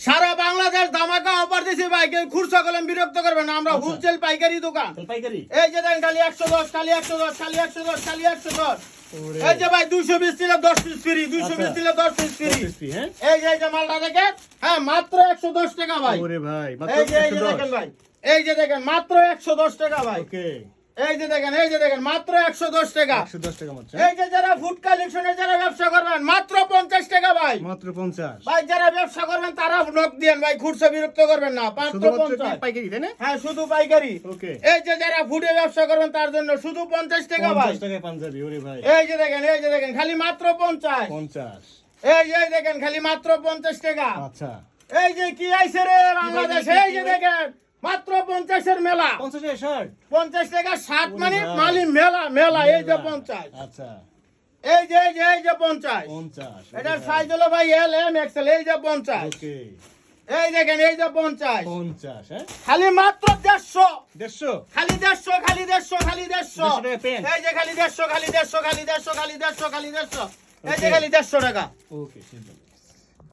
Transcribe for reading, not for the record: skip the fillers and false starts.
সারা বাংলাদেশ ধামাকা অফার দিছি ভাই, কেউ খুচরা কলম বিরক্ত করবে না, আমরা হোলসেল পাইকারি দোকান। পাইকারি এই যে দেখেন খালি 110 খালি 110 খালি 110 খালি 110। এই যে ভাই 220 দিলে 10 পিস ফ্রি, 220 দিলে 10 পিস ফ্রি। হ্যাঁ এই যে মালটা দেখেন, হ্যাঁ মাত্র 110 টাকা ভাই। ওরে ভাই এই যে দেখেন ভাই, এই যে দেখেন মাত্র 110 টাকা ভাই। ওকে এই যে দেখেন মাত্র 110 টাকা। 110 টাকা মাত্র। এই যে যারা ফুড কালেকশনে যারা ব্যবসা করবেন মাত্র 50 টাকা ভাই। মাত্র 50 ভাই যারা ব্যবসা করবেন তারা নক দিয়েন ভাই, খুচরা বিরক্ত করবেন না, মাত্র শুধুমাত্র 50 পাইকারি তাই না? হ্যাঁ শুধু পাইকারি। ওকে এই যে যারা ফুডে ব্যবসা করবেন তার জন্য শুধু 50 টাকা ভাই। 50 টাকায় পাঞ্জাবি ওরে ভাই। এই যে দেখেন খালি মাত্র 50। 50 এই যে দেখেন খালি মাত্র 50 টাকা। আচ্ছা এই যে কি আইছে রে বাংলাদেশ, এই যে দেখেন মাত্র 50 এর মেলা। 50 এর শার্ট 50 টাকা শার্ট মানে মালি মেলা এই যে 50। আচ্ছা এই যে 50। 50 এটার সাইজ হলো ভাই এল এম এক্সেল। এই যে 50। ওকে এই দেখেন এই যে 50। 50 হ্যাঁ খালি মাত্র 150। 150 খালি 150 খালি 150 খালি 150। টাকা পেন। এই যে খালি 150 খালি 150 খালি 150 খালি 150 খালি 150। এই যে খালি 150 টাকা। ওকে